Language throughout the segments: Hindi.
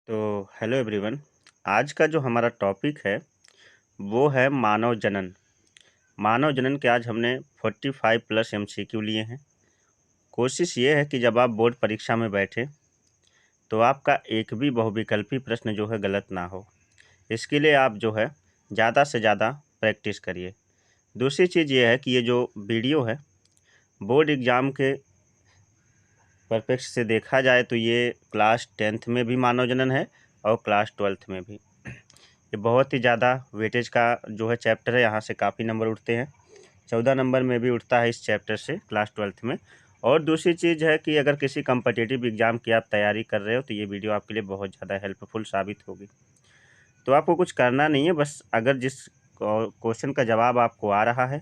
तो हेलो एवरीवन। आज का जो हमारा टॉपिक है वो है मानव जनन। मानव जनन के आज हमने 45 प्लस एमसीक्यू लिए हैं। कोशिश ये है कि जब आप बोर्ड परीक्षा में बैठे तो आपका एक भी बहुविकल्पी प्रश्न जो है गलत ना हो। इसके लिए आप जो है ज़्यादा से ज़्यादा प्रैक्टिस करिए। दूसरी चीज़ ये है कि ये जो वीडियो है बोर्ड एग्ज़ाम के परपेक्स से देखा जाए तो ये क्लास 10th में भी मानव जनन है और क्लास 12th में भी। ये बहुत ही ज़्यादा वेटेज का जो है चैप्टर है, यहाँ से काफ़ी नंबर उठते हैं। 14 नंबर में भी उठता है इस चैप्टर से क्लास 12th में। और दूसरी चीज़ है कि अगर किसी कॉम्पिटिटिव एग्ज़ाम की आप तैयारी कर रहे हो तो ये वीडियो आपके लिए बहुत ज़्यादा हेल्पफुल साबित होगी। तो आपको कुछ करना नहीं है, बस अगर जिस क्वेश्चन का जवाब आपको आ रहा है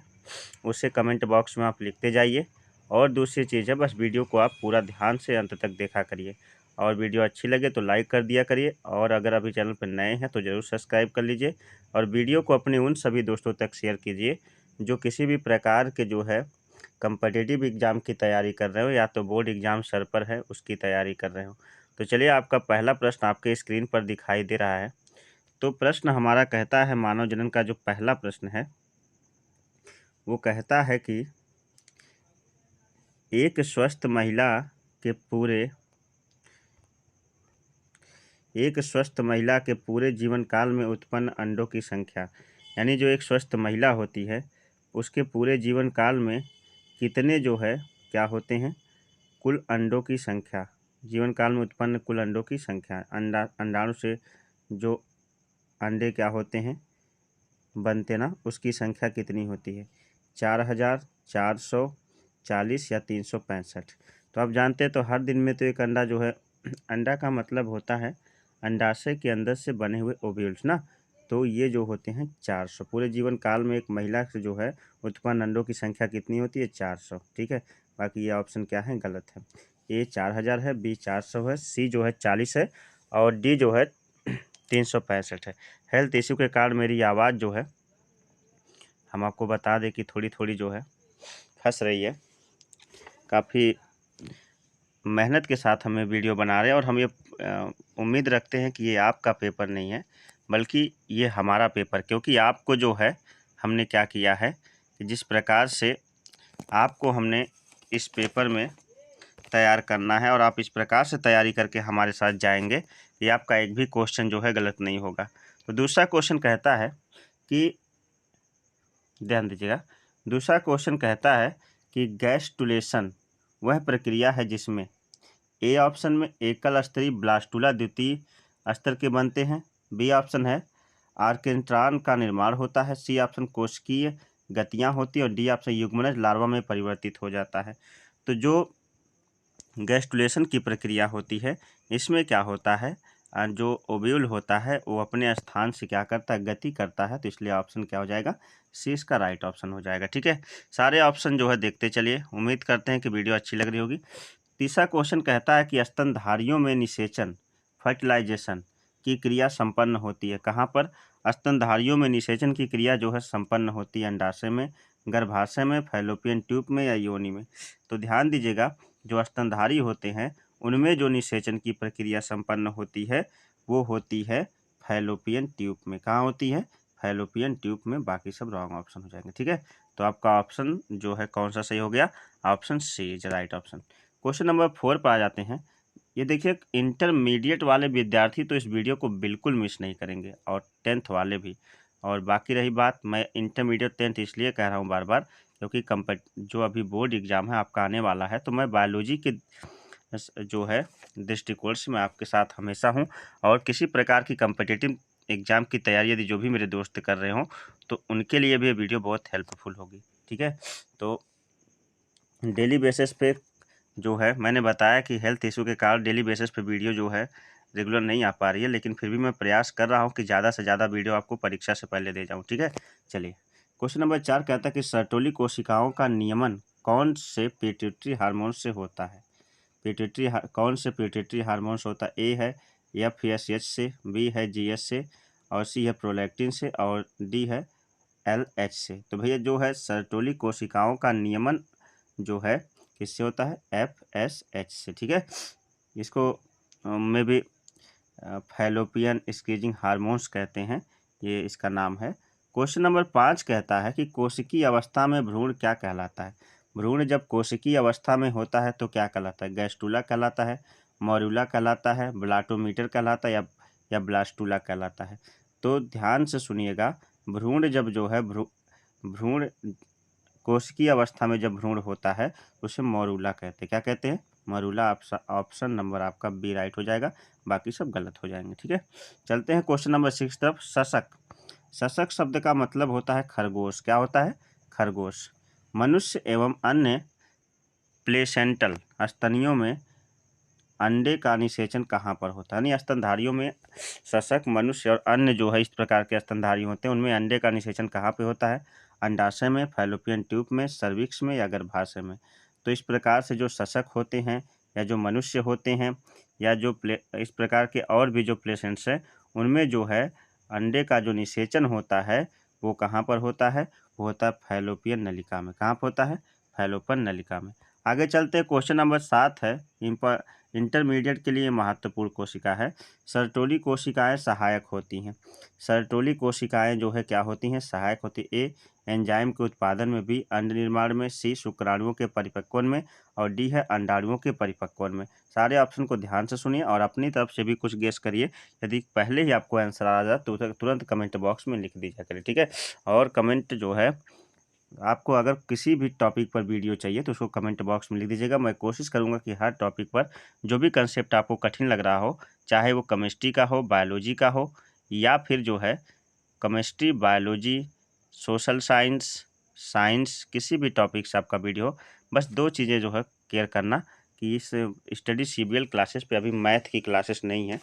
उसे कमेंट बॉक्स में आप लिखते जाइए। और दूसरी चीज़ है, बस वीडियो को आप पूरा ध्यान से अंत तक देखा करिए। और वीडियो अच्छी लगे तो लाइक कर दिया करिए, और अगर अभी चैनल पर नए हैं तो ज़रूर सब्सक्राइब कर लीजिए। और वीडियो को अपने उन सभी दोस्तों तक शेयर कीजिए जो किसी भी प्रकार के जो है कम्पिटिटिव एग्ज़ाम की तैयारी कर रहे हो या तो बोर्ड एग्ज़ाम सर पर है उसकी तैयारी कर रहे हो। तो चलिए, आपका पहला प्रश्न आपके स्क्रीन पर दिखाई दे रहा है। तो प्रश्न हमारा कहता है, मानव जनन का जो पहला प्रश्न है वो कहता है कि एक स्वस्थ महिला के पूरे एक स्वस्थ महिला के पूरे जीवन काल में उत्पन्न अंडों की संख्या, यानी जो एक स्वस्थ महिला होती है उसके पूरे जीवन काल में कितने जो है क्या होते हैं, कुल अंडों की संख्या। जीवन काल में उत्पन्न कुल अंडों की संख्या, अंडाणु से जो अंडे क्या होते हैं बनते ना, उसकी संख्या कितनी होती है। 4,440 या 365। तो आप जानते हैं तो हर दिन में तो एक अंडा जो है अंडा का मतलब होता है अंडाशय के अंदर से बने हुए ओव्यूल्स ना। तो ये जो होते हैं 400। पूरे जीवन काल में एक महिला से जो है उत्पन्न अंडों की संख्या कितनी होती है, 400। ठीक है, बाकी ये ऑप्शन क्या है, गलत है। ए 4000 है, बी 400 है, सी जो है 40 है, और डी जो है 365 है। हेल्थ इश्यू के कारण मेरी आवाज़ जो है, हम आपको बता दें कि थोड़ी थोड़ी जो है फंस रही है। काफ़ी मेहनत के साथ हमें वीडियो बना रहे हैं, और हम ये उम्मीद रखते हैं कि ये आपका पेपर नहीं है बल्कि ये हमारा पेपर, क्योंकि आपको जो है हमने क्या किया है कि जिस प्रकार से आपको हमने इस पेपर में तैयार करना है और आप इस प्रकार से तैयारी करके हमारे साथ जाएंगे कि आपका एक भी क्वेश्चन जो है गलत नहीं होगा। तो दूसरा क्वेश्चन कहता है कि, ध्यान दीजिएगा, दूसरा क्वेश्चन कहता है कि गैस्टुलेशन वह प्रक्रिया है जिसमें ए ऑप्शन में एकल स्तरीय ब्लास्टुला द्वितीय स्तर के बनते हैं, बी ऑप्शन है आर्केंट्रॉन का निर्माण होता है, सी ऑप्शन कोशिकीय गतियां होती है, और डी ऑप्शन युग्मनज लार्वा में परिवर्तित हो जाता है। तो जो गैस्टुलेशन की प्रक्रिया होती है इसमें क्या होता है, जो ओव्यूल होता है वो अपने स्थान से क्या करता है, गति करता है। तो इसलिए ऑप्शन क्या हो जाएगा, सी इसका राइट ऑप्शन हो जाएगा। ठीक है, सारे ऑप्शन जो है देखते चलिए। उम्मीद करते हैं कि वीडियो अच्छी लग रही होगी। तीसरा क्वेश्चन कहता है कि स्तनधारियों में निषेचन फर्टिलाइजेशन की क्रिया संपन्न होती है कहाँ पर। स्तनधारियों में निषेचन की क्रिया जो है संपन्न होती है अंडाशय में, गर्भाशय में, फैलोपियन ट्यूब में या योनि में। तो ध्यान दीजिएगा, जो स्तनधारी होते हैं उनमें जो निषेचन की प्रक्रिया संपन्न होती है वो होती है फैलोपियन ट्यूब में। कहाँ होती है, फैलोपियन ट्यूब में। बाकी सब रॉन्ग ऑप्शन हो जाएंगे। ठीक है, तो आपका ऑप्शन जो है कौन सा सही हो गया, option C is right option. Question number 4 पर आ जाते हैं। ये देखिए, इंटरमीडिएट वाले विद्यार्थी तो इस वीडियो को बिल्कुल मिस नहीं करेंगे, और 10th वाले भी। और बाकी रही बात, मैं इंटरमीडिएट 10th इसलिए कह रहा हूँ बार बार क्योंकि जो अभी बोर्ड एग्ज़ाम है आपका आने वाला है, तो मैं बायोलॉजी के जो है दृष्टिकोण से मैं आपके साथ हमेशा हूँ। और किसी प्रकार की कम्पिटिटिव एग्ज़ाम की तैयारी यदि जो भी मेरे दोस्त कर रहे हों तो उनके लिए भी ये वीडियो बहुत हेल्पफुल होगी। ठीक है, तो डेली बेसिस पे जो है मैंने बताया कि हेल्थ इशू के कारण डेली बेसिस पे वीडियो जो है रेगुलर नहीं आ पा रही है, लेकिन फिर भी मैं प्रयास कर रहा हूँ कि ज़्यादा से ज़्यादा वीडियो आपको परीक्षा से पहले दे जाऊँ। ठीक है, चलिए क्वेश्चन नंबर 4 कहता है कि सर्टोली कोशिकाओं का नियमन कौन से पिट्यूटरी हार्मोन से होता है। कौन से पिट्यूटरी हार्मोन्स होता है। ए है FSH से, बी है GH से, और सी है प्रोलैक्टिन से, और डी है LH से। तो भैया जो है सर्टोली कोशिकाओं का नियमन जो है किससे होता है, FSH से। ठीक है, इसको मैं भी फैलोपियन स्क्रीजिंग हार्मोन्स कहते हैं, ये इसका नाम है। क्वेश्चन नंबर 5 कहता है कि कोशिकीय अवस्था में भ्रूण क्या कहलाता है। भ्रूण जब कोशिकीय अवस्था में होता है तो क्या कहलाता है? गैस्टूला कहलाता है, मॉर्यूला कहलाता है, ब्लाटोमीटर कहलाता है या ब्लास्टूला कहलाता है। तो ध्यान से सुनिएगा, भ्रूण जब जो है भ्रूण कोशिकीय अवस्था में जब भ्रूण होता है उसे मॉर्यूला कहते हैं। क्या कहते हैं? मॉर्यूला। ऑप्शन नंबर आपका बी राइट हो जाएगा, बाकी सब गलत हो जाएंगे। ठीक है, चलते हैं क्वेश्चन नंबर 6 तरफ। शशक। शशक शब्द का मतलब होता है खरगोश। क्या होता है? खरगोश। मनुष्य एवं अन्य प्लेसेंटल स्तनियों में अंडे का निषेचन कहाँ पर होता है? यानी स्तनधारियों में शशक, मनुष्य और अन्य जो है इस प्रकार के स्तनधारी होते हैं, उनमें अंडे का निषेचन कहाँ पे होता है? अंडाशय में, फैलोपियन ट्यूब में, सर्विक्स में या गर्भाशय में। तो इस प्रकार से जो शशक होते हैं या जो मनुष्य होते हैं या जो इस प्रकार के और भी जो प्लेसेंट्स हैं, उनमें जो है अंडे का जो निषेचन होता है वो कहाँ पर होता है? वो होता है फैलोपियन नलिका में। कहाँ पर होता है? फैलोपियन नलिका में। आगे चलते हैं, क्वेश्चन नंबर 7 है, इंटरमीडिएट के लिए महत्वपूर्ण कोशिका है। सर्टोली कोशिकाएं सहायक होती हैं। सर्टोली कोशिकाएं जो है क्या होती हैं? सहायक होती है। ए एंजाइम के उत्पादन में, बी अंड निर्माण में, सी शुक्राणुओं के परिपक्वन में और डी है अंडाणुओं के परिपक्वन में। सारे ऑप्शन को ध्यान से सुनिए और अपनी तरफ से भी कुछ गेस करिए। यदि पहले ही आपको आंसर आ जाए तो तुरंत कमेंट बॉक्स में लिख दीजिए करिए। ठीक है, और कमेंट जो है आपको अगर किसी भी टॉपिक पर वीडियो चाहिए तो उसको कमेंट बॉक्स में लिख दीजिएगा। मैं कोशिश करूंगा कि हर टॉपिक पर जो भी कंसेप्ट आपको कठिन लग रहा हो, चाहे वो केमिस्ट्री का हो, बायोलॉजी का हो या फिर जो है chemistry, biology, social science, science, किसी भी टॉपिक से आपका वीडियो हो, बस 2 चीज़ें जो है केयर करना कि इस स्टडी CBL क्लासेस पे अभी मैथ की क्लासेस नहीं है।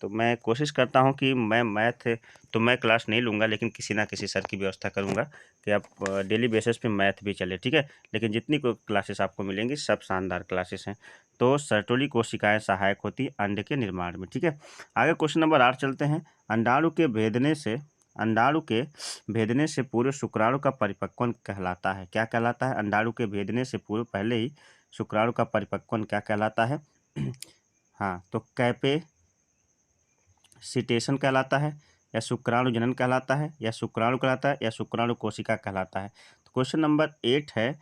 तो मैं कोशिश करता हूं कि मैं क्लास नहीं लूँगा, लेकिन किसी ना किसी सर की व्यवस्था करूँगा कि आप डेली बेसिस पे मैथ भी चले। ठीक है, लेकिन जितनी क्लासेस आपको मिलेंगी सब शानदार क्लासेस हैं। तो सर्टोली कोशिकाएं सहायक होती है अंडे के निर्माण में। ठीक है, आगे क्वेश्चन नंबर 8 चलते हैं। अंडाणु के भेदने से पूर्व शुक्राणु का परिपक्वन कहलाता है। क्या कहलाता है? अंडाणु के भेदने से पूर्व पहले ही शुक्राणु का परिपक्वन क्या कहलाता है? हाँ, तो कैपेसिटेशन कहलाता है या शुक्राणु जनन कहलाता है या शुक्राणु कहलाता है या शुक्राणु कोशिका कहलाता है। तो क्वेश्चन नंबर 8 है,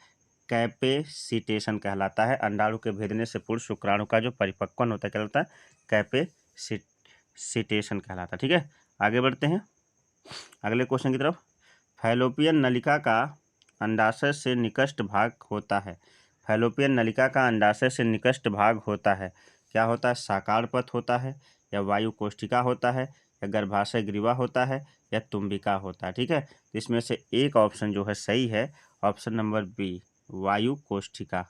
कैपेसिटेशन कहलाता है। अंडाणु के भेदने से पूर्व शुक्राणु का जो परिपक्वन होता है क्या होता है? कैपेसिटेशन कहलाता है। ठीक है, आगे बढ़ते हैं अगले क्वेश्चन की तरफ। फैलोपियन नलिका का अंडाशय से निकट भाग होता है। फैलोपियन नलिका का अंडाशय से निकट भाग होता है, क्या होता है? साकार पथ होता है या वायु कोष्ठिका होता है या गर्भाशय ग्रीवा होता है या तुम्बिका होता है। ठीक है, तो इसमें से एक ऑप्शन जो है सही है, ऑप्शन नंबर बी वायु कोष्ठिका,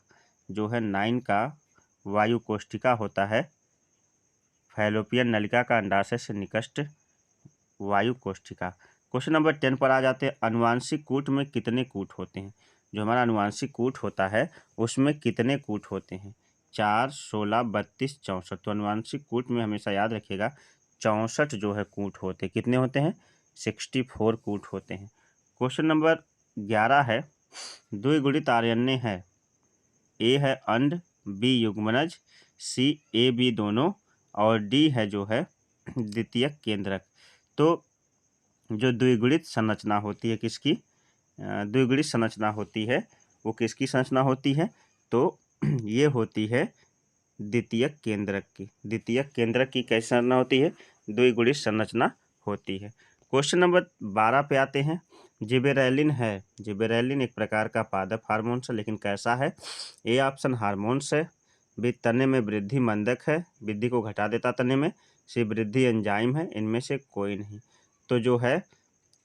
जो है 9 का वायु कोष्ठिका होता है। फैलोपियन नलिका का अंडाशय से निकट वायु कोष्ठिका। क्वेश्चन नंबर 10 पर आ जाते हैं। अनुवांशिक कूट में कितने कूट होते हैं? जो हमारा अनुवांशिक कूट होता है उसमें कितने कूट होते हैं? 4, 16, 32, 64। तो अनुवांशिक कूट में हमेशा याद रखिएगा 64 जो है कूट होते हैं। कितने होते हैं? 64 कूट होते हैं। क्वेश्चन नंबर 11 है, द्विगुणित आर्यन्य है। ए है अंड, बी युग्मनज, सी ए बी दोनों और डी है जो है द्वितीयक केंद्रक। तो जो द्विगुणित संरचना होती है किसकी? द्विगुणित संरचना होती है वो किसकी संरचना होती है? तो ये होती है द्वितीयक केंद्रक की। द्वितीयक केंद्रक की कैसी संरचना होती है? द्विगुणित संरचना होती है। क्वेश्चन नंबर 12 पे आते हैं। जिबेरेलिन है। जिबेरेलिन एक प्रकार का पादप हार्मोन्स है, लेकिन कैसा है? ए ऑप्शन हार्मोन्स है, बी तने में वृद्धि मंदक है, वृद्धि को घटा देता तने में, सी वृद्धि एंजाइम है, इनमें से कोई नहीं। तो जो है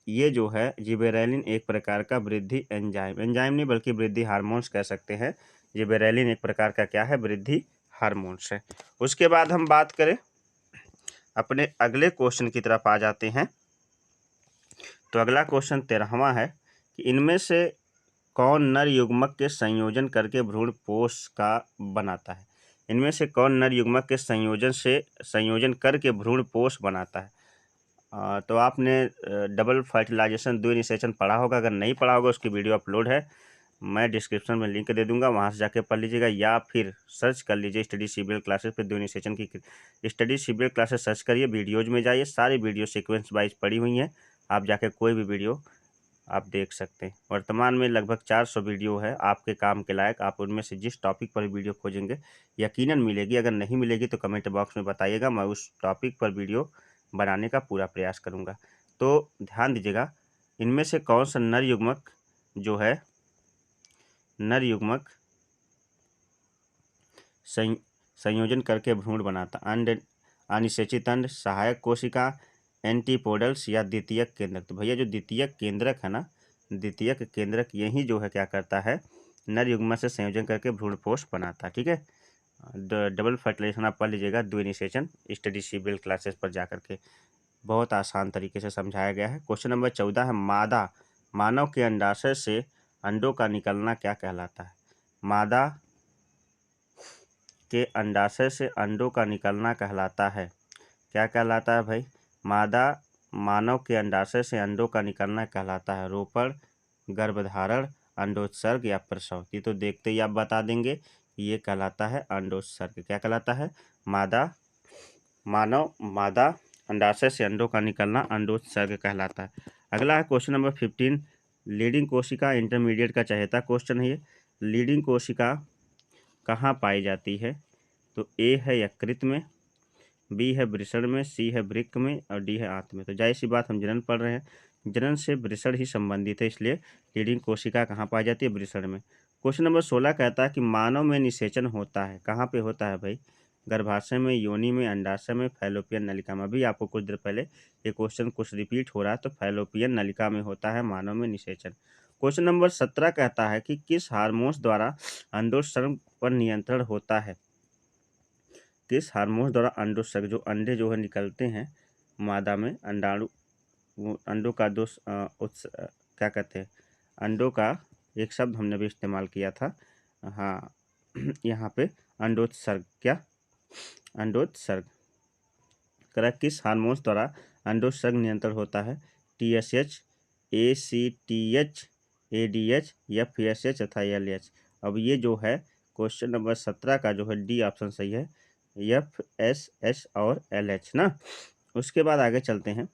ये जो है जिबेरेलिन एक प्रकार का वृद्धि एंजाइम नहीं बल्कि वृद्धि हार्मोन्स कह सकते हैं। जिबेरेलिन एक प्रकार का क्या है? वृद्धि हार्मोन्स है। उसके बाद हम बात करें अपने अगले क्वेश्चन की तरफ आ जाते हैं। तो अगला क्वेश्चन 13वां है कि इनमें से कौन नर युग्मक के संयोजन करके भ्रूण पोष का बनाता है? इनमें से कौन नर युग्मक के संयोजन करके भ्रूण पोष बनाता है? तो आपने डबल फर्टिलाइजेशन द्विनिषेचन पढ़ा होगा, अगर नहीं पढ़ा होगा उसकी वीडियो अपलोड है, मैं डिस्क्रिप्शन में लिंक दे दूंगा, वहां से जाके पढ़ लीजिएगा, या फिर सर्च कर लीजिए स्टडी सीबीएल क्लासेस पे। 2 इनिशिएशन की स्टडी सीबीएल क्लासेस सर्च करिए, वीडियोज में जाइए, सारी वीडियो सीक्वेंस वाइज पड़ी हुई हैं, आप जाके कोई भी वीडियो आप देख सकते हैं। वर्तमान में लगभग 400 वीडियो है आपके काम के लायक, आप उनमें से जिस टॉपिक पर वीडियो खोजेंगे यकीनन मिलेगी। अगर नहीं मिलेगी तो कमेंट बॉक्स में बताइएगा, मैं उस टॉपिक पर वीडियो बनाने का पूरा प्रयास करूँगा। तो ध्यान दीजिएगा, इनमें से कौन सा नर युग्मक जो है, नर युग्मक संयोजन करके भ्रूण बनाता, अंड, अनिषेचित अंड, सहायक कोशिका, एंटीपोडल्स या द्वितीयक केंद्रक। तो भैया जो द्वितीयक केंद्रक है ना, द्वितीयक केंद्रक यही जो है क्या करता है, नर युग्मक से संयोजन करके भ्रूणपोष बनाता है। ठीक है, डबल फर्टिलाइजेशन आप पढ़ लीजिएगा, 2 इनिशिएशन स्टडी सीबीएल क्लासेस पर जाकर के, बहुत आसान तरीके से समझाया गया है। क्वेश्चन नंबर 14 है, मादा मानव के अंडाशय से अंडों का निकलना क्या कहलाता है। मादा के अंडाशय से अंडों का निकलना कहलाता है, क्या कहलाता है भाई, मादा मानव के अंडाशय से अंडों का निकलना कहलाता है रोपण, गर्भधारण, अंडोत्सर्ग या प्रसव। ये तो देखते ही आप बता देंगे, ये कहलाता है अंडोत्सर्ग। क्या कहलाता है, मादा अंडाशय से अंडों का निकलना अंडोत्सर्ग कहलाता है। अगला है क्वेश्चन नंबर 15, लीडिंग कोशिका इंटरमीडिएट का चहेता क्वेश्चन है ये। लीडिंग कोशिका कहाँ पाई जाती है, तो ए है यकृत में, बी है वृषण में, सी है वृक्क में और डी है आंत में। तो जाहिर सी बात, हम जनन पढ़ रहे हैं, जनन से वृषण ही संबंधित है, इसलिए लीडिंग कोशिका कहाँ पाई जाती है, वृषण में। क्वेश्चन नंबर 16 कहता है कि मानव में निषेचन होता है, कहाँ पे होता है भाई, गर्भाशय में, योनि में, अंडाशय में, फैलोपियन नलिका में। अभी आपको कुछ देर पहले ये क्वेश्चन कुछ रिपीट हो रहा है, तो फैलोपियन नलिका में होता है मानव में निषेचन। क्वेश्चन नंबर 17 कहता है कि किस हार्मोन्स द्वारा अंडोत्सर्ग पर नियंत्रण होता है, किस हार्मोन द्वारा अंडोत्सर्ग, जो अंडे जो है निकलते हैं मादा में, अंडाणु, अंडों का क्या कहते हैं, अंडों का एक शब्द हमने भी इस्तेमाल किया था, हाँ यहाँ पे अंडोत्सर्ग, क्या अंडोत्सर्ग, करेक्ट, किस हार्मोन्स द्वारा अंडोत्सर्ग नियंत्रण होता है, TSH, ACTH, ADH, FSH तथा LH। अब ये जो है क्वेश्चन नंबर 17 का जो है डी ऑप्शन सही है, FSH और LH ना। उसके बाद आगे चलते हैं,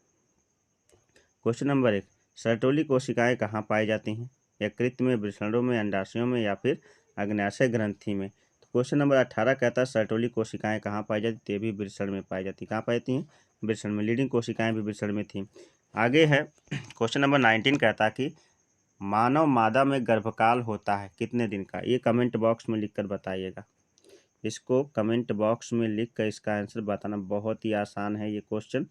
क्वेश्चन नंबर 1, सर्टोली कोशिकाएं कहाँ पाई जाती हैं, यकृत में, वृषणों में, अंडाशयों में या फिर अग्न्याशय ग्रंथि में। तो क्वेश्चन नंबर 18 कहता है सर्टोली कोशिकाएं कहाँ पाई जाती, ये भी वृषण में पाई जाती, कहाँ पाई जाती हैं, वृषण में। लीडिंग कोशिकाएं भी वृषण में थी। आगे है क्वेश्चन नंबर 19 कहता है कि मानव मादा में गर्भकाल होता है कितने दिन का, ये कमेंट बॉक्स में लिखकर बताइएगा। इसको कमेंट बॉक्स में लिख कर इसका आंसर बताना बहुत ही आसान है ये क्वेश्चन,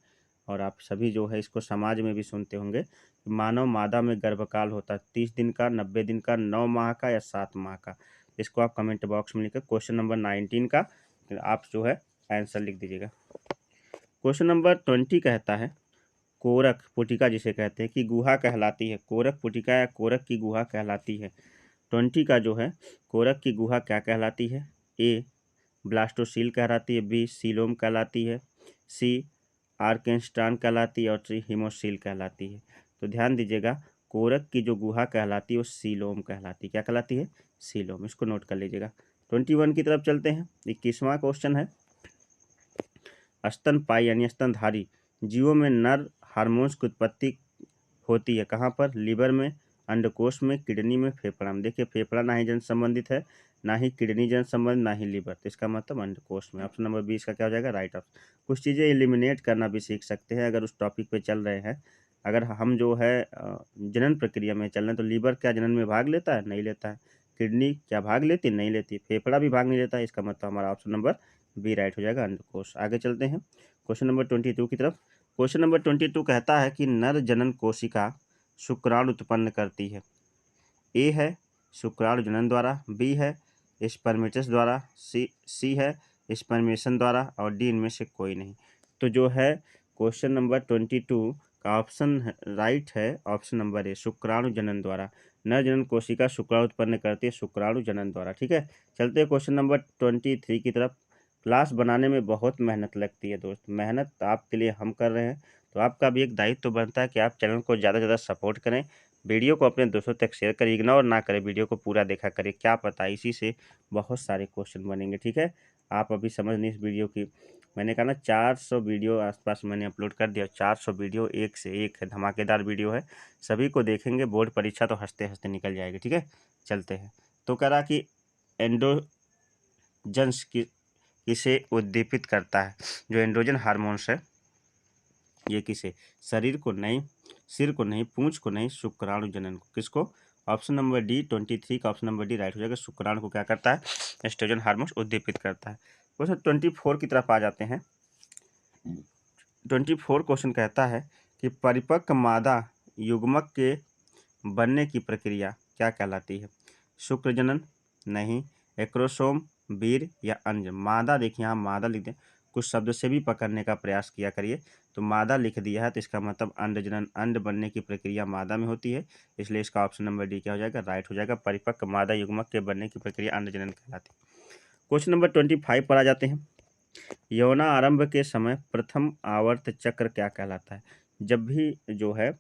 और आप सभी जो है इसको समाज में भी सुनते होंगे। मानव मादा में गर्भकाल होता है 30 दिन का, 90 दिन का, 9 माह का या 7 माह का। इसको आप कमेंट बॉक्स में लिखकर क्वेश्चन नंबर 19 का आप जो है आंसर लिख दीजिएगा। क्वेश्चन नंबर 20 कहता है कोरक पुटिका जिसे कहते हैं की गुहा कहलाती है, कोरक पुटिका या कोरक की गुहा कहलाती है। 20 का जो है कोरक की गुहा क्या कहलाती है, ए ब्लास्टोसील कहलाती है, बी सीलोम कहलाती है, सी आर्केस्ट्रान कहलाती है और सी हीमोसील कहलाती है। तो ध्यान दीजिएगा, कोरक की जो गुहा कहलाती है वो सीलोम कहलाती है, क्या कहलाती है, सीलोम। इसको नोट कर लीजिएगा। 21 की तरफ चलते हैं। 21वां क्वेश्चन है, स्तनपायी यानी स्तनधारी जीवों में नर हार्मोन्स की उत्पत्ति होती है कहाँ पर, लीवर में, अंडकोश में, किडनी में, फेफड़ा में। देखिए फेफड़ा ना ही जन संबंधित है, ना ही किडनी जन संबंधित, ना ही लीवर, तो इसका मतलब अंडकोश में। ऑप्शन नंबर 20 का क्या हो जाएगा, राइट ऑप्शन। कुछ चीज़ें एलिमिनेट करना भी सीख सकते हैं अगर उस टॉपिक पे चल रहे हैं। अगर हम जो है जनन प्रक्रिया में चल रहे हैं तो लीवर क्या जनन में भाग लेता है, नहीं लेता है। किडनी क्या भाग लेती, नहीं लेती। फेफड़ा भी भाग नहीं लेता है, इसका मतलब हमारा ऑप्शन नंबर बी राइट हो जाएगा, अंडकोश। आगे चलते हैं क्वेश्चन नंबर 22 की तरफ। क्वेश्चन नंबर 22 कहता है कि नर जनन कोशिका शुक्राणु उत्पन्न करती है, ए है शुक्राणु जनन द्वारा, बी है स्पर्मेटस द्वारा, सी है स्पर्मेशन द्वारा और डी इनमें से कोई नहीं। तो जो है क्वेश्चन नंबर 22 का ऑप्शन राइट है, ऑप्शन नंबर ए शुक्राणु जनन द्वारा। नर जनन कोशिका शुक्राणु उत्पन्न करती है शुक्राणु जनन द्वारा। ठीक है, चलते हैं क्वेश्चन नंबर 23 की तरफ। क्लास बनाने में बहुत मेहनत लगती है दोस्त, मेहनत आपके लिए हम कर रहे हैं, तो आपका भी एक दायित्व तो बनता है कि आप चैनल को ज़्यादा से ज़्यादा सपोर्ट करें, वीडियो को अपने दोस्तों तक शेयर करिए, इग्नोर ना करें, वीडियो को पूरा देखा करिए, क्या पता इसी से बहुत सारे क्वेश्चन बनेंगे। ठीक है, आप अभी समझ नहीं इस वीडियो की, मैंने कहा ना 400 वीडियो आसपास मैंने अपलोड कर दिया, 400 वीडियो एक से एक है, धमाकेदार वीडियो है, सभी को देखेंगे, बोर्ड परीक्षा तो हंसते हंसते निकल जाएगी। ठीक है, चलते हैं। तो कह रहा कि एंड्रोजन्स की इसे उद्दीपित करता है, जो एंड्रोजन हार्मोन्स है ये किसे, शरीर को नहीं, सिर को नहीं, पूंछ को नहीं, शुक्राणु जनन को, किसको, ऑप्शन नंबर डी 23 का ऑप्शन नंबर डी राइट हो जाएगा। शुक्राणु को क्या करता है, एस्ट्रोजन हार्मोन उद्दीपित करता है। क्वेश्चन 24 की तरफ आ जाते हैं। 24 क्वेश्चन कहता है कि परिपक्व मादा युग्मक के बनने की प्रक्रिया क्या कहलाती है, शुक्र जनन, नहीं, एक्रोसोम, वीर या अंज। मादा देखिए यहाँ मादा लिख दें, कुछ शब्द से भी पकड़ने का प्रयास किया करिए। तो मादा लिख दिया है तो इसका मतलब अंड जनन, अंड बनने की प्रक्रिया मादा में होती है, इसलिए इसका ऑप्शन नंबर डी क्या हो जाएगा, राइट हो जाएगा। परिपक्व मादा युग्मक के बनने की प्रक्रिया अंड जनन कहलाती है। क्वेश्चन नंबर 25 पर आ जाते हैं। यौना आरंभ के समय प्रथम आवर्त चक्र क्या कहलाता है। जब भी जो है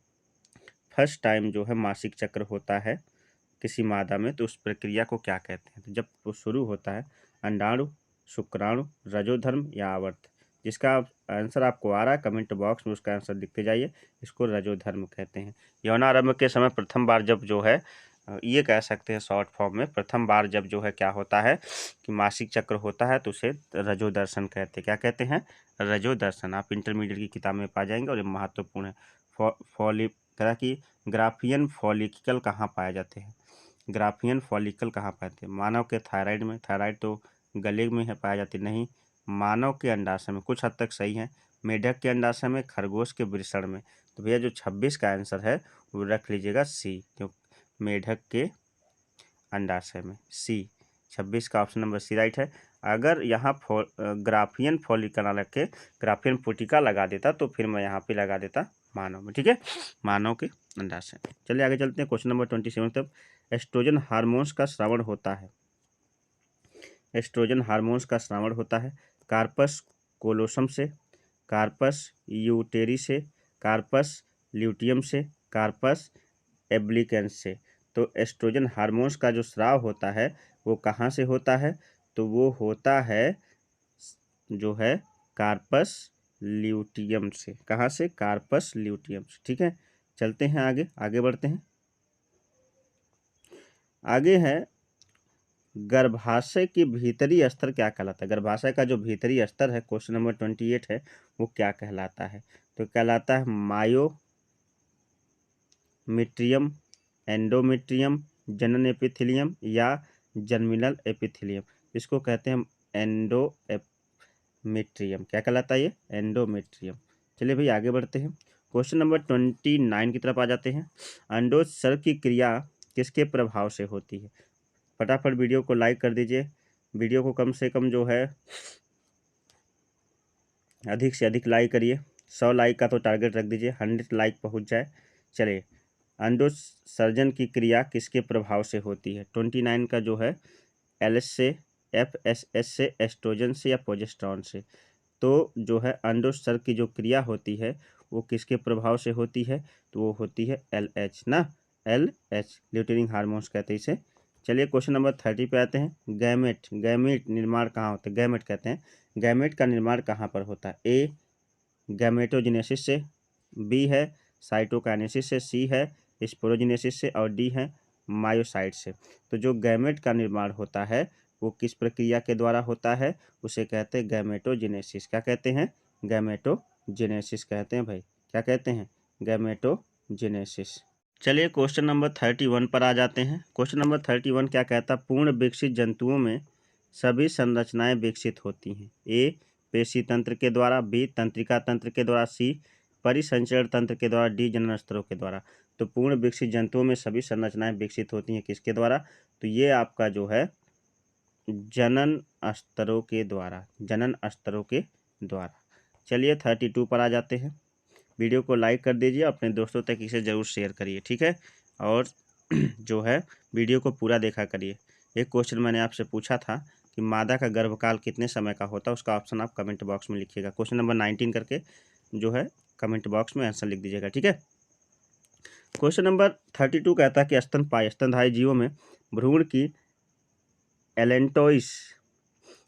फर्स्ट टाइम जो है मासिक चक्र होता है किसी मादा में, तो उस प्रक्रिया को क्या कहते हैं। तो जब वो शुरू होता है, अंडाणु, शुक्राणु, रजोधर्म या आवर्त, जिसका आंसर आपको आ रहा है कमेंट बॉक्स में उसका आंसर लिखते जाइए, इसको रजोधर्म कहते हैं। यौनारंभ के समय प्रथम बार जब जो है ये कह सकते हैं शॉर्ट फॉर्म में, प्रथम बार जब जो है क्या होता है कि मासिक चक्र होता है तो उसे रजोदर्शन कहते हैं। क्या कहते हैं, रजोदर्शन। आप इंटरमीडिएट की किताब में पा जाएंगे और ये महत्वपूर्ण है। फॉली कह कि ग्राफियन फॉलिकल कहाँ पाए जाते हैं, ग्राफियन फॉलिकल कहाँ पाते हैं, मानव के थायराइड में, थायराइड तो गले में है पाया जाती नहीं, मानव के अंडाशय में, कुछ हद तक सही है, मेढक के अंडाशय में, खरगोश के वृषण में। तो भैया जो 26 का आंसर है वो रख लीजिएगा सी, क्यों, मेढक के अंडाशय में, सी 26 का ऑप्शन नंबर सी राइट है। अगर यहाँ ग्राफियन फॉलिकल ना लग के ग्राफियन पुटिका लगा देता तो फिर मैं यहाँ पे लगा देता मानव में। ठीक है, मानव के अंडाशय। चलिए आगे चलते हैं क्वेश्चन नंबर 27 तक। एस्ट्रोजन हार्मोन्स का स्रावण होता है, एस्ट्रोजन हार्मोन्स का स्रावण होता है कार्पस कोलोसम से, कार्पस यूटेरी से, कार्पस ल्यूटियम से, कार्पस एब्लिकेंस से। तो एस्ट्रोजन हार्मोन्स का जो स्राव होता है वो कहाँ से होता है, तो वो होता है जो है कार्पस ल्यूटियम से। कहाँ से, कार्पस ल्यूटियम से। ठीक है, चलते हैं आगे, आगे बढ़ते हैं। आगे है गर्भाशय के भीतरी स्तर क्या कहलाता है, गर्भाशय का जो भीतरी स्तर है क्वेश्चन नंबर 28 है वो क्या कहलाता है, तो कहलाता है मायोमीट्रियम, एंडोमेट्रियम, जनन एपिथेलियम या जर्मिनल एपिथेलियम। इसको कहते हैं एंडोमेट्रियम। क्या कहलाता है ये, एंडोमेट्रियम। चलिए भाई आगे बढ़ते हैं, क्वेश्चन नंबर 29 की तरफ आ जाते हैं। अंडोत्सर्ग की क्रिया किसके प्रभाव से होती है। फटाफट वीडियो को लाइक कर दीजिए, वीडियो को कम से कम जो है अधिक से अधिक लाइक करिए, 100 लाइक का तो टारगेट रख दीजिए, 100 लाइक पहुंच जाए। चलिए, अंडोत्सर्जन की क्रिया किसके प्रभाव से होती है। 29 का जो है LH से, FSH से, एस्ट्रोजन से या प्रोजेस्टेरॉन से। तो जो है अंडोत्सर्ग की जो क्रिया होती है वो किसके प्रभाव से होती है, तो वो होती है LH ना, LH ल्यूटेनिंग हार्मोन्स कहते हैं इसे। चलिए क्वेश्चन नंबर 30 पे आते हैं। गैमेट, गैमेट निर्माण कहाँ होता है, गैमेट कहते हैं, गैमेट का निर्माण कहाँ पर होता है। ए गैमेटोजेनेसिस से, बी है साइटोकाइनेसिस से, सी है स्पोरोजेनेसिस से और डी है मायोसाइट से। तो जो गैमेट का निर्माण होता है वो किस प्रक्रिया के द्वारा होता है, उसे कहते हैं गैमेटोजेनेसिस। क्या कहते हैं, गैमेटोजेनेसिस कहते हैं भाई, क्या कहते हैं, गैमेटोजेनेसिस। चलिए क्वेश्चन नंबर 31 पर आ जाते हैं। क्वेश्चन नंबर 31 क्या कहता है, पूर्ण विकसित जंतुओं में सभी संरचनाएं विकसित होती हैं। ए पेशी तंत्र के द्वारा, बी तंत्रिका तंत्र के द्वारा, सी परिसंचरण तंत्र के द्वारा, डी जनन स्तरों के द्वारा। तो पूर्ण विकसित जंतुओं में सभी संरचनाएं विकसित होती हैं किसके द्वारा, तो ये आपका जो है जनन स्तरों के द्वारा, जनन स्तरों के द्वारा। चलिए 32 पर आ जाते हैं। वीडियो को लाइक कर दीजिए, अपने दोस्तों तक इसे ज़रूर शेयर करिए। ठीक है, और जो है वीडियो को पूरा देखा करिए। एक क्वेश्चन मैंने आपसे पूछा था कि मादा का गर्भकाल कितने समय का होता है, उसका ऑप्शन आप कमेंट बॉक्स में लिखिएगा। क्वेश्चन नंबर 19 करके जो है कमेंट बॉक्स में आंसर लिख दीजिएगा। ठीक है, क्वेश्चन नंबर 32 कहता है कि स्तनपायी स्तनधारी जीवों में भ्रूण की एलेंटोइस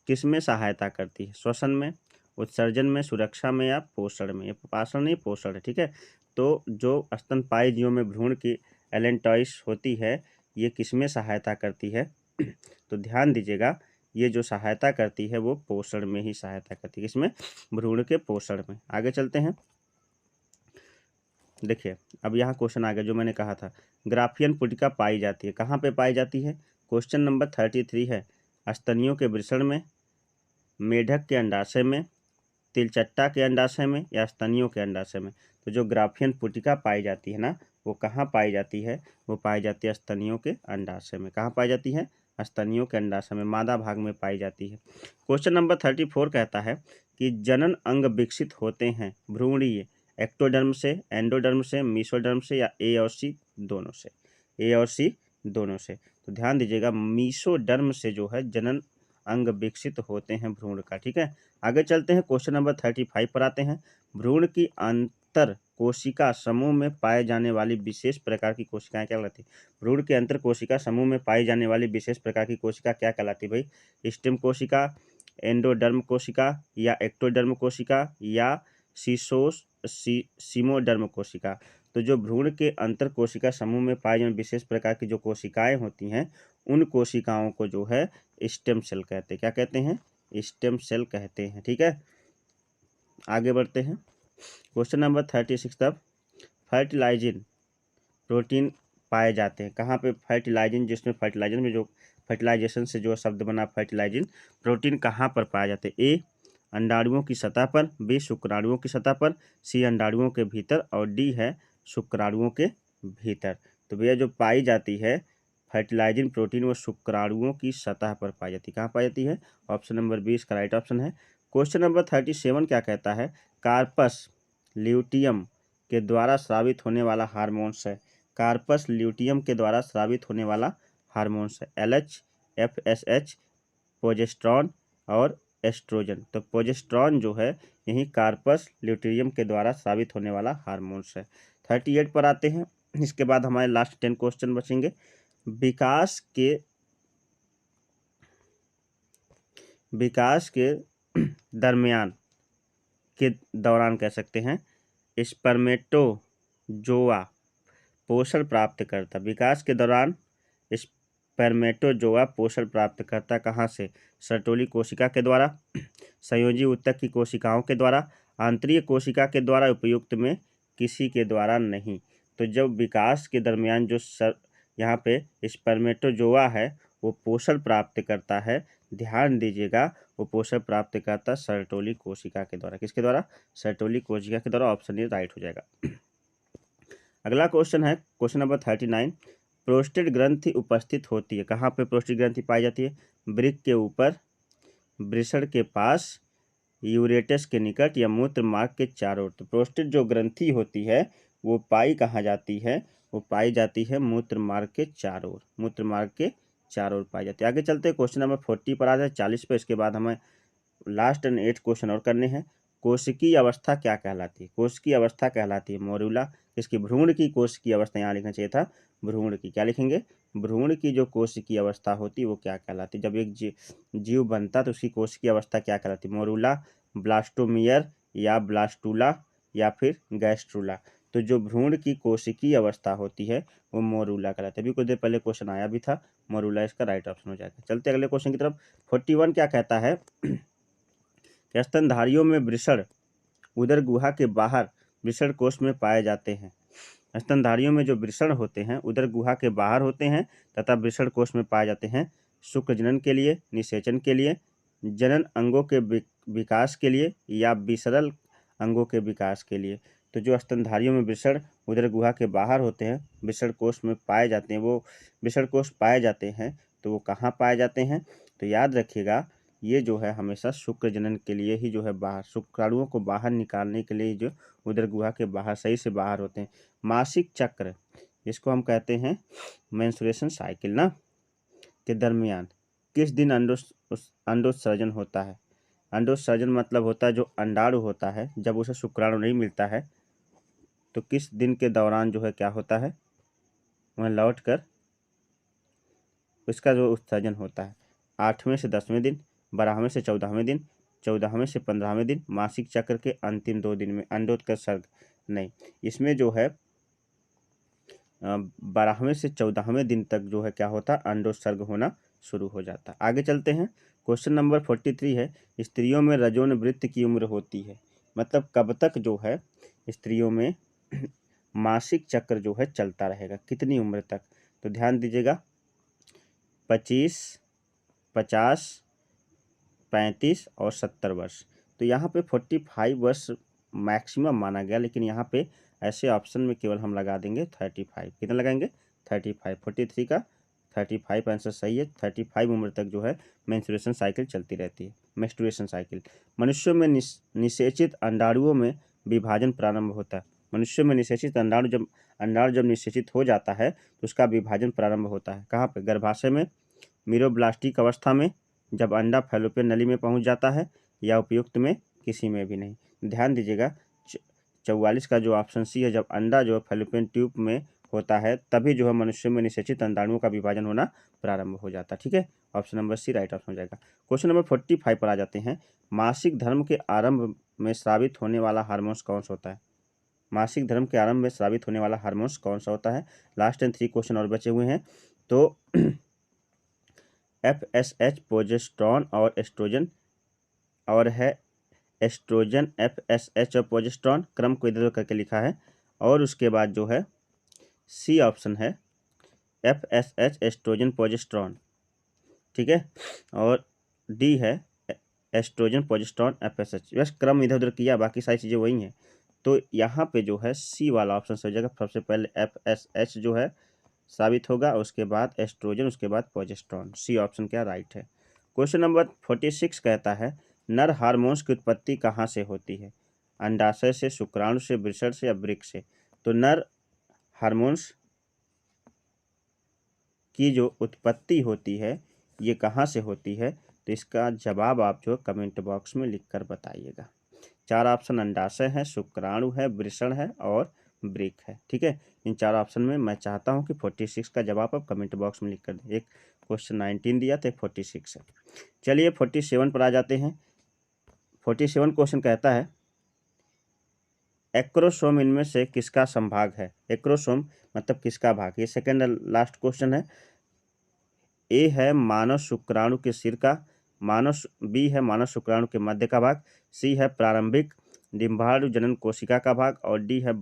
किसमें सहायता करती है? श्वसन में, उत्सर्जन में, सुरक्षा में या पोषण में? ये पोषण नहीं, पोषण है, ठीक है। तो जो स्तनपायी जीवों में भ्रूण की एलेंटोइस होती है, ये किसमें सहायता करती है? तो ध्यान दीजिएगा, ये जो सहायता करती है वो पोषण में ही सहायता करती है। किसमें? भ्रूण के पोषण में। आगे चलते हैं। देखिए, अब यहाँ क्वेश्चन आ गया जो मैंने कहा था, ग्राफियन पुटिका पाई जाती है, कहाँ पे पाई जाती है? क्वेश्चन नंबर 33 है, स्तनियों के वृषण में, मेढक के अंडाशय में, तिलचट्टा के अंडाशय में या स्तनियों के अंडाशय में? तो जो ग्राफियन पुटिका पाई जाती है ना, वो कहाँ पाई जाती है? वो पाई जाती है स्तनियों के अंडाशय में। कहाँ पाई जाती है? स्तनियों के अंडाशय में, मादा भाग में पाई जाती है। क्वेश्चन नंबर 34 कहता है कि जनन अंग विकसित होते हैं भ्रूणीय एक्टोडर्म से, एंडोडर्म से, मीसोडर्म से या ए और सी दोनों से? ए और सी दोनों से। तो ध्यान दीजिएगा, मीसोडर्म से जो है जनन अंग विकसित होते हैं भ्रूण का, ठीक है। आगे चलते हैं, क्वेश्चन नंबर 35 पर आते हैं। भ्रूण की अंतर कोशिका समूह में पाए जाने वाली विशेष प्रकार की कोशिकाएं क्या कहलाती है? भ्रूण के अंतर कोशिका समूह में पाई जाने वाली विशेष प्रकार की कोशिका क्या कहलाती है भाई? स्टेम कोशिका, एंडोडर्म कोशिका या एक्टोडर्म कोशिका या सीमोडर्म कोशिका? तो जो भ्रूण के अंतर कोशिका समूह में पाए जाने विशेष प्रकार की जो कोशिकाएं होती हैं, उन कोशिकाओं को जो है स्टेम सेल कहते हैं। क्या कहते हैं? स्टेम सेल कहते हैं, ठीक है। आगे बढ़ते हैं, क्वेश्चन नंबर 36 तब, फर्टिलाइजिन प्रोटीन पाए जाते हैं कहाँ पे? फर्टिलाइजिन, जिसमें फर्टिलाइजन में जो फर्टिलाइजेशन से जो शब्द बना फर्टिलाइजिन, प्रोटीन कहाँ पर पाए जाते हैं? ए अंडाणुओं की सतह पर, बी शुक्राणुओं की सतह पर, सी अंडाणुओं के भीतर और डी है शुक्राणुओं के भीतर। तो भैया जो पाई जाती है फर्टिलाइजिन प्रोटीन, वो शुक्राणुओं की सतह पर पाई जाती है। कहाँ पाई जाती है? ऑप्शन नंबर 20 का राइट ऑप्शन है। क्वेश्चन नंबर 37 क्या कहता है? कार्पस ल्यूटियम के द्वारा स्रावित होने वाला हार्मोन्स है। कार्पस ल्यूटियम के द्वारा स्रावित होने वाला हार्मोन्स है LH, FSH, प्रोजेस्टेरॉन और एस्ट्रोजन। तो प्रोजेस्टेरॉन जो है यही कार्पस ल्यूटियम के द्वारा स्रावित होने वाला हार्मोन्स है। 38 पर आते हैं, इसके बाद हमारे लास्ट 10 क्वेश्चन बचेंगे। विकास के दरमियान के दौरान कह सकते हैं, स्पर्मेटोजोआ पोषण प्राप्त करता। विकास के दौरान स्पर्मेटोजोआ पोषण प्राप्त करता कहाँ से? सर्टोली कोशिका के द्वारा, संयोजी ऊतक की कोशिकाओं के द्वारा, आंतरिक कोशिका के द्वारा, उपयुक्त में किसी के द्वारा नहीं। तो जब विकास के दरमियान जो यहाँ पे स्पर्मेटोजोआ है वो पोषण प्राप्त करता है, ध्यान दीजिएगा, वो पोषण प्राप्त करता सर्टोली कोशिका के द्वारा। किसके द्वारा? सर्टोली कोशिका के द्वारा। ऑप्शन ए राइट हो जाएगा। अगला क्वेश्चन है क्वेश्चन नंबर 39, प्रोस्टेट ग्रंथि उपस्थित होती है कहाँ पे? प्रोस्टेट ग्रंथि पाई जाती है वृक्क के ऊपर, वृषण के पास, यूरेटस के निकट या मूत्र मार्ग के चारों ओर। तो प्रोस्टेट जो ग्रंथि होती है वो पाई कहाँ जाती है? वो पाई जाती है मूत्र मार्ग के चारों ओर, मूत्र मार्ग के चारों ओर पाई जाती है। आगे चलते हैं, क्वेश्चन नंबर 40 पर आ जाए 40 पे। इसके बाद हमें लास्ट एंड 8 क्वेश्चन और करने हैं। कोशिकीय अवस्था क्या कहलाती है? कोशिकीय अवस्था कहलाती है मोरूला। इसकी भ्रूण की कोशिकीय अवस्था, यहाँ लिखना चाहिए था भ्रूण की। क्या लिखेंगे? भ्रूण की जो कोशिकीय अवस्था होती है वो क्या कहलाती है? जब एक जीव बनता तो उसकी कोशिकीय अवस्था क्या कहलाती है? मोरूला, ब्लास्टोमियर या ब्लास्टूला या फिर गैस्ट्रूला। तो जो भ्रूण की कोशिकीय अवस्था होती है वो मोरूला कहलाती है। अभी कुछ देर पहले क्वेश्चन आया भी था, मोरूला इसका राइट ऑप्शन हो जाएगा। चलते अगले क्वेश्चन की तरफ। 41 क्या कहता है? स्तनधारियों में वृषण उदर गुहा के बाहर वृषण कोष में पाए जाते हैं। स्तनधारियों में जो वृषण होते हैं उदर गुहा के बाहर होते हैं तथा वृषण कोष में पाए जाते हैं शुक्र जनन के लिए, निषेचन के लिए, जनन अंगों के विकास के लिए या विसरल अंगों के विकास के लिए। तो जो स्तनधारियों में वृषण उदर गुहा के बाहर होते हैं, वृषण कोष में पाए जाते हैं, वो वृषण कोष पाए जाते हैं, तो वो कहाँ पाए जाते हैं? तो याद रखिएगा, ये जो है हमेशा शुक्र जनन के लिए ही जो है बाहर, शुक्राणुओं को बाहर निकालने के लिए जो उदर गुहा के बाहर सही से बाहर होते हैं। मासिक चक्र जिसको हम कहते हैं मेंस्ट्रुएशन साइकिल ना के दरमियान किस दिन अंडोत्सर्जन होता है? अंडोत्सर्जन मतलब होता है जो अंडाणु होता है, जब उसे शुक्राणु नहीं मिलता है तो किस दिन के दौरान जो है क्या होता है, वह लौट कर इसका जो उत्सर्जन होता है। 8वें से 10वें दिन, 12वें से 14वें दिन, 14वें से 15वें दिन, मासिक चक्र के अंतिम 2 दिन में अंडोत्सर्ग नहीं। इसमें जो है 12वें से 14वें दिन तक जो है क्या होता है, अंडोत्सर्ग होना शुरू हो जाता है। आगे चलते हैं। क्वेश्चन नंबर 43 है, स्त्रियों में रजोनिवृत्ति की उम्र होती है, मतलब कब तक जो है स्त्रियों में मासिक चक्र जो है चलता रहेगा, कितनी उम्र तक। तो ध्यान दीजिएगा, 25, 50, 35 और 70 वर्ष। तो यहाँ पे 45 वर्ष मैक्सिमम माना गया, लेकिन यहाँ पे ऐसे ऑप्शन में केवल हम लगा देंगे 35। कितना लगाएंगे, 35। 43 का 35 आंसर सही है। 35 उम्र तक जो है मेंस्ट्रुएशन साइकिल चलती रहती है। Menstruation cycle. मनुष्यों में निषेचित अंडाणुओं में विभाजन प्रारंभ होता है। मनुष्यों में निषेचित अंडाणु जब निषेचित हो जाता है तो उसका विभाजन प्रारंभ होता है। कहाँ पे, गर्भाशय में, मीरोब्लास्टिक अवस्था में, जब अंडा फैलोपियन नली में पहुंच जाता है, या उपयुक्त में किसी में भी नहीं। ध्यान दीजिएगा, 44 का जो ऑप्शन सी है, जब अंडा जो है फैलोपियन ट्यूब में होता है तभी जो है मनुष्य में निषेचित अंडाणुओं का विभाजन होना प्रारंभ हो जाता है। ठीक है, option number C right option हो जाएगा। क्वेश्चन नंबर 45 पर आ जाते हैं। मासिक धर्म के आरंभ में स्रावित होने वाला हार्मोन्स कौन सा होता है। मासिक धर्म के आरंभ में स्रावित होने वाला हार्मोन्स कौन सा होता है। लास्ट एंड 3 क्वेश्चन और बचे हुए हैं। तो FSH प्रोजेस्टेरॉन और एस्ट्रोजन, और है एस्ट्रोजन, FSH और प्रोजेस्टेरॉन, क्रम को इधर उधर करके लिखा है। और उसके बाद जो है सी ऑप्शन है FSH एस्ट्रोजन प्रोजेस्टेरॉन, ठीक है। और डी है एस्ट्रोजन प्रोजेस्टेरॉन FSH। बस क्रम इधर उधर किया, बाकी सारी चीज़ें वही हैं। तो यहाँ पे जो है सी वाला ऑप्शन सही जगह। सबसे पहले FSH जो है साबित होगा, उसके बाद एस्ट्रोजन, उसके बाद प्रोजेस्टेरॉन। सी ऑप्शन क्या राइट है। क्वेश्चन नंबर 46 कहता है, नर हार्मोन्स की उत्पत्ति कहाँ से होती है। अंडाशय से, शुक्राणु से, वृषण से या वृक्क से। तो नर हार्मोन्स की जो उत्पत्ति होती है ये कहाँ से होती है, तो इसका जवाब आप जो कमेंट बॉक्स में लिखकर बताइएगा। 4 ऑप्शन अंडाशय है, शुक्राणु है, वृषण है और वृक्क है। ठीक है, इन 4 ऑप्शन में मैं चाहता हूं कि 46 का जवाब आप कमेंट बॉक्स में लिख कर दें। एक क्वेश्चन 19 दिया तो एक 46 है। चलिए 47 पर आ जाते हैं। 47 क्वेश्चन कहता है, एक्रोसोम इनमें से किसका संभाग है। एक्रोसोम मतलब किसका भाग, ये सेकेंड लास्ट क्वेश्चन है। ए है मानव शुक्राणु के सिर का, बी है मानव शुक्राणु के मध्य का भाग, सी है प्रारंभिक डिम्बाणु जनन कोशिका का भाग, और डी है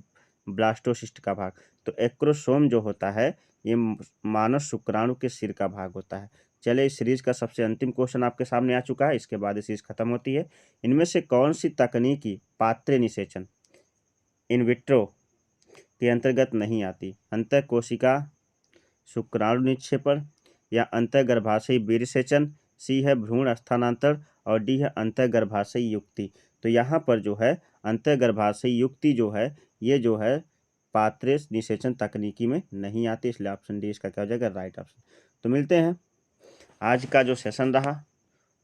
ब्लास्टोसिस्ट का भाग। तो एक्रोसोम जो होता है ये मानव शुक्राणु के सिर का भाग होता है। चलिए इस सीरीज का सबसे अंतिम क्वेश्चन आपके सामने आ चुका है, इसके बाद सीरीज खत्म होती है। इनमें से कौन सी तकनीकी पात्र निषेचन इन विट्रो के अंतर्गत नहीं आती। अंतः कोशिका शुक्राणु निक्षेपण, या अंतर्गर्भाशयी वीर्यसेचन, सी है भ्रूण स्थानांतरण, और डी है अंतर्गर्भाशयी युक्ति। तो यहाँ पर जो है अंतर्गर्भाशयी युक्ति जो है ये जो है पात्रे निषेचन तकनीकी में नहीं आती, इसलिए ऑप्शन डी इसका क्या हो जाएगा राइट ऑप्शन। तो मिलते हैं। आज का जो सेशन रहा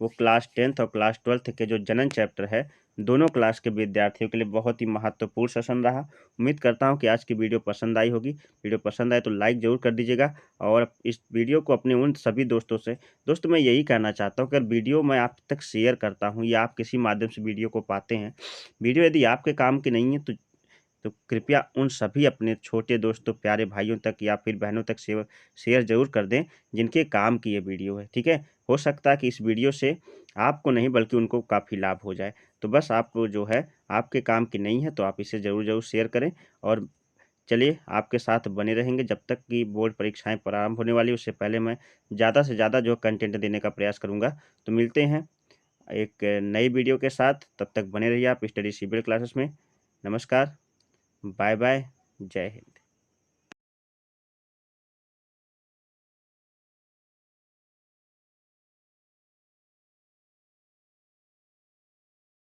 वो क्लास 10th और क्लास 12th के जो जनन चैप्टर है दोनों क्लास के विद्यार्थियों के लिए बहुत ही महत्वपूर्ण सेशन रहा। उम्मीद करता हूं कि आज की वीडियो पसंद आई होगी। वीडियो पसंद आए तो लाइक ज़रूर कर दीजिएगा, और इस वीडियो को अपने उन सभी दोस्तों से, दोस्तों मैं यही कहना चाहता हूं कि अगर वीडियो मैं आप तक शेयर करता हूं या आप किसी माध्यम से वीडियो को पाते हैं, वीडियो यदि आपके काम की नहीं है तो कृपया उन सभी अपने छोटे दोस्तों, प्यारे भाइयों तक या फिर बहनों तक शेयर ज़रूर कर दें जिनके काम की ये वीडियो है। ठीक है, हो सकता है कि इस वीडियो से आपको नहीं बल्कि उनको काफ़ी लाभ हो जाए। तो बस आप जो है आपके काम की नहीं है तो आप इसे ज़रूर शेयर करें। और चलिए आपके साथ बने रहेंगे जब तक कि बोर्ड परीक्षाएं प्रारंभ होने वाली, उससे पहले मैं ज़्यादा से ज़्यादा जो कंटेंट देने का प्रयास करूँगा। तो मिलते हैं एक नई वीडियो के साथ, तब तक बने रहिए आप स्टडी सीबीएल क्लासेस में। नमस्कार, बाय बाय, जय हिंद।